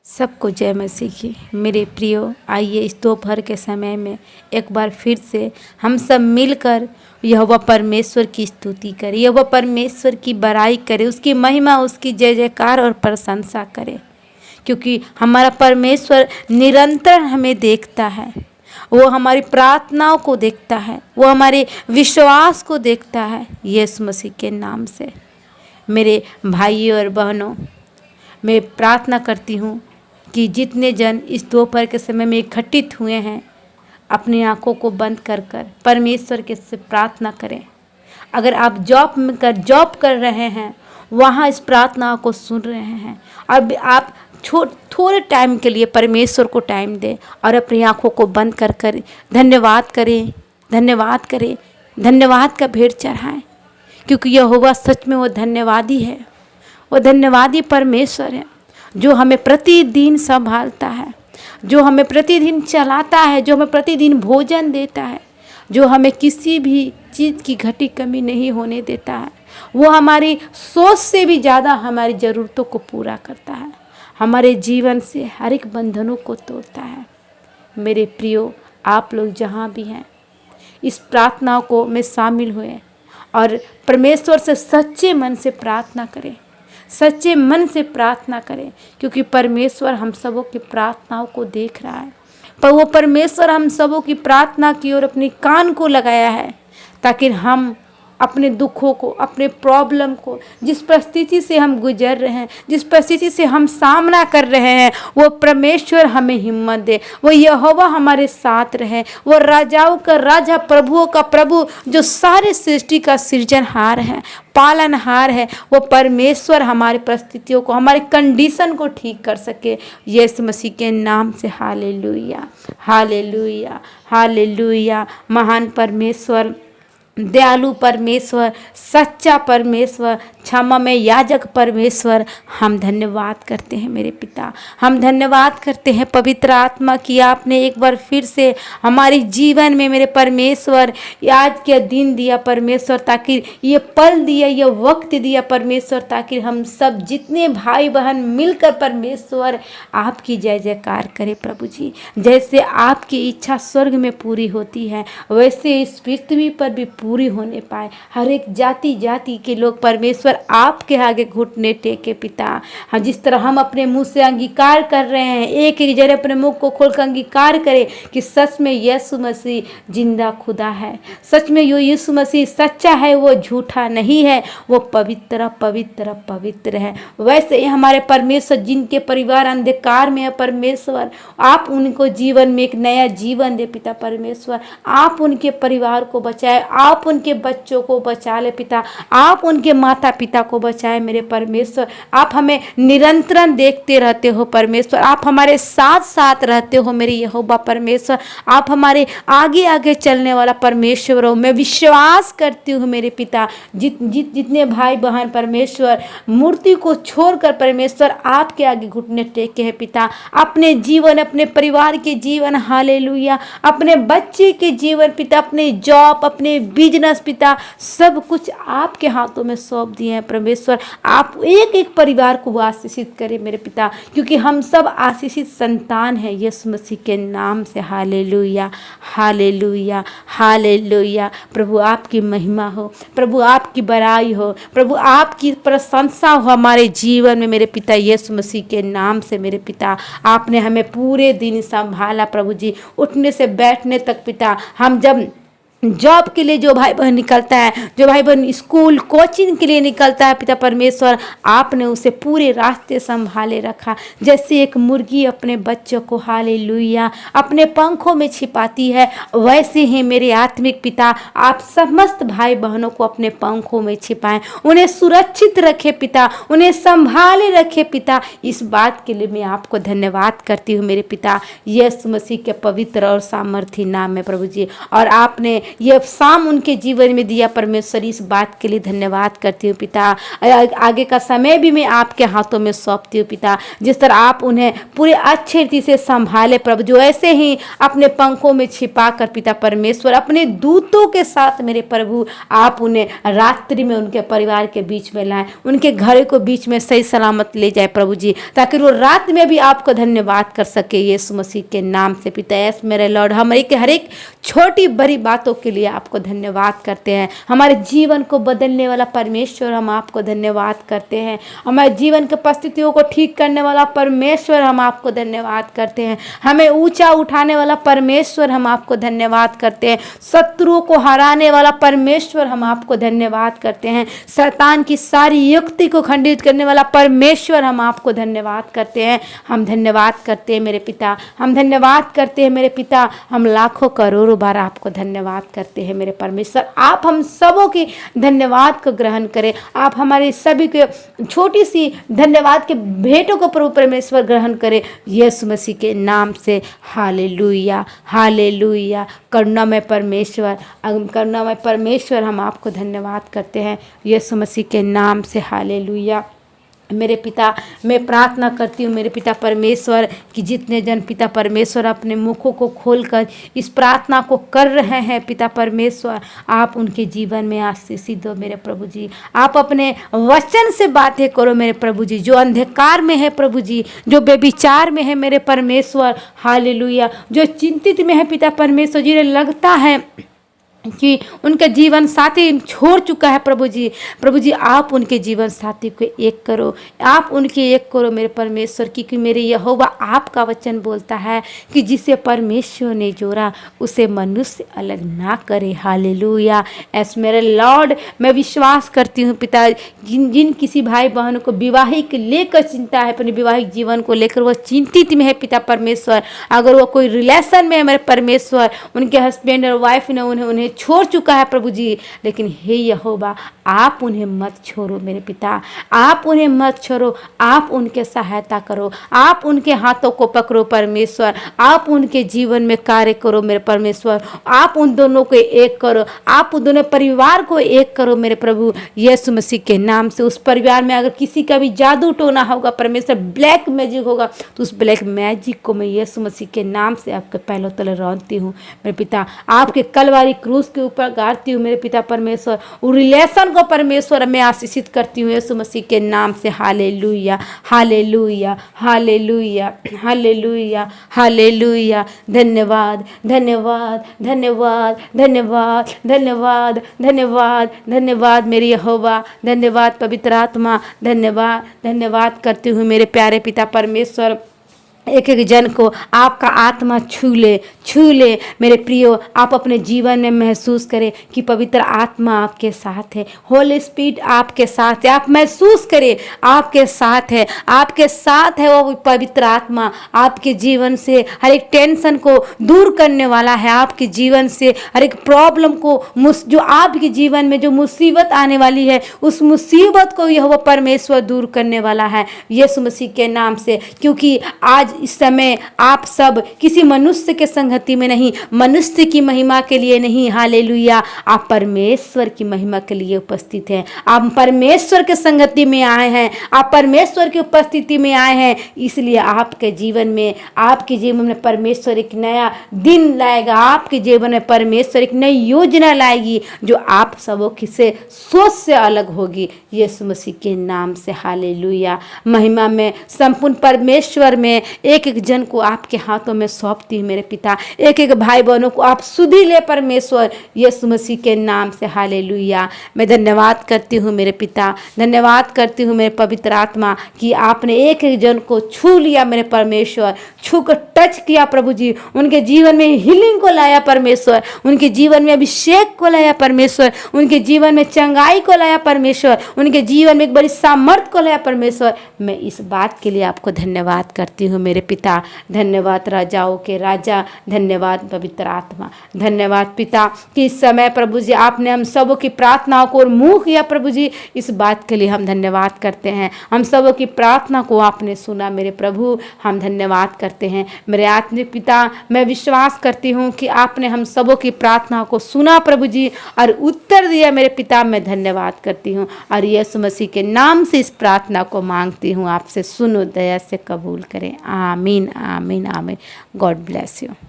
सबको जय मसीह की। मेरे प्रियो, आइए इस दोपहर के समय में एक बार फिर से हम सब मिलकर यहोवा परमेश्वर की स्तुति करें, यहोवा परमेश्वर की बड़ाई करें, उसकी महिमा, उसकी जय जयकार और प्रशंसा करें। क्योंकि हमारा परमेश्वर निरंतर हमें देखता है, वो हमारी प्रार्थनाओं को देखता है, वो हमारे विश्वास को देखता है। यीशु मसीह के नाम से मेरे भाइयों और बहनों, मैं प्रार्थना करती हूँ कि जितने जन इस दोपहर के समय में इकट्ठित हुए हैं, अपनी आंखों को बंद कर परमेश्वर के से प्रार्थना करें। अगर आप जॉब कर रहे हैं, वहाँ इस प्रार्थना को सुन रहे हैं, अब आप थोड़े टाइम के लिए परमेश्वर को टाइम दें और अपनी आंखों को बंद कर धन्यवाद करें, धन्यवाद करें, धन्यवाद का भेंट चढ़ाएं। क्योंकि यहोवा सच में वो धन्यवादी है, वो धन्यवादी परमेश्वर है जो हमें प्रतिदिन संभालता है, जो हमें प्रतिदिन चलाता है, जो हमें प्रतिदिन भोजन देता है, जो हमें किसी भी चीज़ की घटी कमी नहीं होने देता है। वो हमारी सोच से भी ज़्यादा हमारी ज़रूरतों को पूरा करता है, हमारे जीवन से हर एक बंधनों को तोड़ता है। मेरे प्रियो, आप लोग जहाँ भी हैं, इस प्रार्थना को में शामिल हुए और परमेश्वर से सच्चे मन से प्रार्थना करें, सच्चे मन से प्रार्थना करें। क्योंकि परमेश्वर हम सबों की प्रार्थनाओं को देख रहा है, पर वो परमेश्वर हम सबों की प्रार्थना की ओर अपनी कान को लगाया है, ताकि हम अपने दुखों को, अपने प्रॉब्लम को, जिस परिस्थिति से हम गुजर रहे हैं, जिस परिस्थिति से हम सामना कर रहे हैं, वो परमेश्वर हमें हिम्मत दे, वो यहोवा हमारे साथ रहे, वो राजाओं का राजा, प्रभुओं का प्रभु, जो सारे सृष्टि का सृजनहार है, पालनहार है, वो परमेश्वर हमारी परिस्थितियों को, हमारी कंडीशन को ठीक कर सके। यीशु मसीह के नाम से हालेलुया, हालेलुया, हालेलुया। महान परमेश्वर, दयालु परमेश्वर, सच्चा परमेश्वर, क्षमा में याजक परमेश्वर, हम धन्यवाद करते हैं मेरे पिता, हम धन्यवाद करते हैं पवित्र आत्मा की। आपने एक बार फिर से हमारे जीवन में मेरे परमेश्वर आज के दिन दिया परमेश्वर, ताकि ये पल दिया, ये वक्त दिया परमेश्वर, ताकि हम सब जितने भाई बहन मिलकर परमेश्वर आपकी जय जयकार करें। प्रभु जी, जैसे आपकी इच्छा स्वर्ग में पूरी होती है, वैसे इस पृथ्वी पर भी पूरी होने पाए। हर एक जाति जाति के लोग परमेश्वर आपके आगे घुटने टेके पिता। हाँ, जिस तरह हम अपने मुंह से अंगीकार कर रहे हैं, एक एक जरे अपने मुंह को खोलकर अंगीकार करें कि सच में यीशु मसीह जिंदा खुदा है, सच में यो यीशु मसीह सच्चा है, वो झूठा नहीं है, वो पवित्र पवित्र पवित्र है। वैसे ही हमारे परमेश्वर जिनके परिवार अंधकार में है, परमेश्वर आप उनको जीवन में एक नया जीवन दे पिता। परमेश्वर आप उनके परिवार को बचाए, आप उनके बच्चों को बचा ले पिता, आप उनके माता पिता को बचाए मेरे परमेश्वर। आप हमें निरंतर देखते रहते हो परमेश्वर, आप हमारे साथ साथ रहते हो मेरे यहोवा परमेश्वर, आप हमारे आगे आगे चलने वाला परमेश्वर हो। मैं विश्वास करती हूँ मेरे पिता, जितने भाई बहन परमेश्वर मूर्ति को छोड़कर परमेश्वर आपके आगे घुटने टेके हैं पिता, अपने जीवन, अपने परिवार के जीवन, हालेलुया, अपने बच्चे के जीवन पिता, अपने जॉब, अपने बिजनेस पिता, सब कुछ आपके हाथों में सौंप दिए हैं परमेश्वर। आप एक एक परिवार को आशीषित करें मेरे पिता, क्योंकि हम सब आशीषित संतान हैं यीशु मसीह के नाम से। Hallelujah, hallelujah, hallelujah. प्रभु आपकी महिमा हो, प्रभु आपकी बड़ाई हो, प्रभु आपकी प्रशंसा हो हमारे जीवन में मेरे पिता यीशु मसीह के नाम से। मेरे पिता आपने हमें पूरे दिन संभाला प्रभु जी, उठने से बैठने तक पिता। हम जब जॉब के लिए जो भाई बहन निकलता है, जो भाई बहन स्कूल कोचिंग के लिए निकलता है पिता परमेश्वर, आपने उसे पूरे रास्ते संभाले रखा। जैसे एक मुर्गी अपने बच्चों को हालेलुया अपने पंखों में छिपाती है, वैसे ही मेरे आत्मिक पिता आप समस्त भाई बहनों को अपने पंखों में छिपाएं, उन्हें सुरक्षित रखे पिता, उन्हें संभाले रखे पिता। इस बात के लिए मैं आपको धन्यवाद करती हूँ मेरे पिता यीशु मसीह के पवित्र और सामर्थी नाम में प्रभु जी। और आपने ये शाम उनके जीवन में दिया परमेश्वर, इस बात के लिए धन्यवाद करती हूँ पिता। आगे का समय भी मैं आपके हाथों में सौंपती हूँ पिता। जिस तरह आप उन्हें पूरे अच्छे रीति से संभाले प्रभु, जो ऐसे ही अपने पंखों में छिपा कर पिता परमेश्वर अपने दूतों के साथ मेरे प्रभु आप उन्हें रात्रि में उनके परिवार के बीच में लाएं, उनके घर को बीच में सही सलामत ले जाए प्रभु जी, ताकि वो रात में भी आपको धन्यवाद कर सके यीशु मसीह के नाम से पिता। यस मेरे लॉर्ड, हम हर एक छोटी बड़ी बातों के लिए आपको धन्यवाद करते हैं। हमारे जीवन को बदलने वाला परमेश्वर, हम आपको धन्यवाद करते हैं। हमारे जीवन की परिस्थितियों को ठीक करने वाला परमेश्वर, हम आपको धन्यवाद करते हैं। हमें ऊंचा उठाने वाला परमेश्वर, हम आपको धन्यवाद करते हैं। शत्रुओं को हराने वाला परमेश्वर, हम आपको धन्यवाद करते हैं। शैतान की सारी युक्ति को खंडित करने वाला परमेश्वर, हम आपको धन्यवाद करते हैं। हम धन्यवाद करते हैं मेरे पिता, हम धन्यवाद करते हैं मेरे पिता। हम लाखों करोड़ों बार आपको धन्यवाद करते हैं मेरे परमेश्वर। आप हम सबों की धन्यवाद को ग्रहण करें। आप हमारे सभी के छोटी सी धन्यवाद के भेंटों को प्रभु परमेश्वर ग्रहण करें यीशु मसीह के नाम से। Hallelujah hallelujah. करुणामय परमेश्वर, करुणामय परमेश्वर, हम आपको धन्यवाद करते हैं यीशु मसीह के नाम से। हालेलुया। मेरे पिता, मैं प्रार्थना करती हूँ मेरे पिता परमेश्वर कि जितने जन पिता परमेश्वर अपने मुखों को खोलकर इस प्रार्थना को कर रहे हैं पिता परमेश्वर, आप उनके जीवन में आशीषित दो मेरे प्रभु जी। आप अपने वचन से बातें करो मेरे प्रभु जी। जो अंधकार में है प्रभु जी, जो बेविचार में है मेरे परमेश्वर, हालेलुया, जो चिंतित में है पिता परमेश्वर, जिन्हें लगता है कि उनका जीवन साथी छोड़ चुका है प्रभु जी आप उनके जीवन साथी को एक करो, आप उनके एक करो मेरे परमेश्वर, क्योंकि मेरे यहोवा आपका वचन बोलता है कि जिसे परमेश्वर ने जोड़ा उसे मनुष्य अलग ना करे। हालेलुया। ऐसे मेरे लॉर्ड, मैं विश्वास करती हूँ पिता, जिन किसी भाई बहनों को विवाहिक लेकर चिंता है, अपने विवाहिक जीवन को लेकर वह चिंतित में है पिता परमेश्वर, अगर वो कोई रिलेशन में है मेरे परमेश्वर, उनके हस्बैंड और वाइफ ने उन्हें छोड़ चुका है प्रभु जी, लेकिन हे यहोवा आप उन्हें मत छोड़ो मेरे पिता, आप उन्हें मत छोड़ो, आप उनके सहायता करो, आप उनके हाथों को पकड़ो परमेश्वर, आप उनके जीवन में कार्य करो मेरे परमेश्वर, आप उन दोनों को एक करो, आप उन दोनों परिवार को एक करो मेरे प्रभु यीशु मसीह के नाम से। उस परिवार में अगर किसी का भी जादू टोना होगा परमेश्वर, ब्लैक मैजिक होगा, तो उस ब्लैक मैजिक को मैं यीशु मसीह के नाम से आपके पैरों तले रौंदती हूँ मेरे पिता, आपके कलवारी क्रूस के ऊपर गाड़ती हूँ मेरे पिता परमेश्वर। वो रिलेशन को परमेश्वर मैं आशीषित करती हूँ यीशु मसीह के नाम से। Hallelujah hallelujah hallelujah hallelujah hallelujah. धन्यवाद धन्यवाद धन्यवाद धन्यवाद धन्यवाद धन्यवाद धन्यवाद मेरे यहोवा, धन्यवाद पवित्र आत्मा, धन्यवाद धन्यवाद करती हूँ मेरे प्यारे पिता परमेश्वर। एक एक जन को आपका आत्मा छू ले मेरे प्रियो। आप अपने जीवन में महसूस करें कि पवित्र आत्मा आपके साथ है, होली स्पिरिट आपके साथ है। आप महसूस करें आपके साथ है, आपके साथ है वो पवित्र आत्मा। आपके जीवन से हर एक टेंशन को दूर करने वाला है, आपके जीवन से हर एक प्रॉब्लम को, जो आपके जीवन में जो मुसीबत आने वाली है उस मुसीबत को यह वो परमेश्वर दूर करने वाला है यीशु मसीह के नाम से। क्योंकि आज इस समय आप सब किसी मनुष्य के संगति में नहीं, मनुष्य की महिमा के लिए नहीं, हालेलुया, आप परमेश्वर की महिमा के लिए उपस्थित हैं। आप परमेश्वर के संगति में आए हैं, आप परमेश्वर की उपस्थिति में आए हैं, इसलिए आपके जीवन में परमेश्वर एक नया दिन लाएगा, आपके जीवन में परमेश्वर एक नई योजना लाएगी जो आप सबों से सोच से अलग होगी यीशु मसीह के नाम से। हालेलुया। महिमा में संपूर्ण परमेश्वर में एक एक जन को आपके हाथों में सौंपती हूँ मेरे पिता, एक एक भाई बहनों को आप सुधी ले परमेश्वर यीशु मसीह के नाम से। हालेलुया। मैं धन्यवाद करती हूँ मेरे पिता, धन्यवाद करती हूँ मेरे पवित्र आत्मा कि आपने एक एक जन को छू लिया मेरे परमेश्वर, छू कर टच किया प्रभु जी, उनके जीवन में हीलिंग को लाया परमेश्वर, उनके जीवन में अभिषेक को लाया परमेश्वर, उनके जीवन में चंगाई को लाया परमेश्वर, उनके जीवन में एक बड़ी सामर्थ को लाया परमेश्वर। मैं इस बात के लिए आपको धन्यवाद करती हूँ मेरे मेरे पिता, धन्यवाद राजाओं के राजा, धन्यवाद पवित्र आत्मा, धन्यवाद पिता कि इस समय प्रभु जी आपने हम सबों की प्रार्थनाओं को और मुँह किया प्रभु जी, इस बात के लिए हम धन्यवाद करते हैं। हम सबों की प्रार्थना को आपने सुना मेरे प्रभु, हम धन्यवाद करते हैं मेरे आत्मिक पिता। मैं विश्वास करती हूँ कि आपने हम सबों की प्रार्थना को सुना प्रभु जी और उत्तर दिया मेरे पिता। मैं धन्यवाद करती हूँ और यीशु मसीह के नाम से इस प्रार्थना को मांगती हूँ, आपसे सुनो, दया से कबूल करें। आमीन आमीन आमीन। God bless you.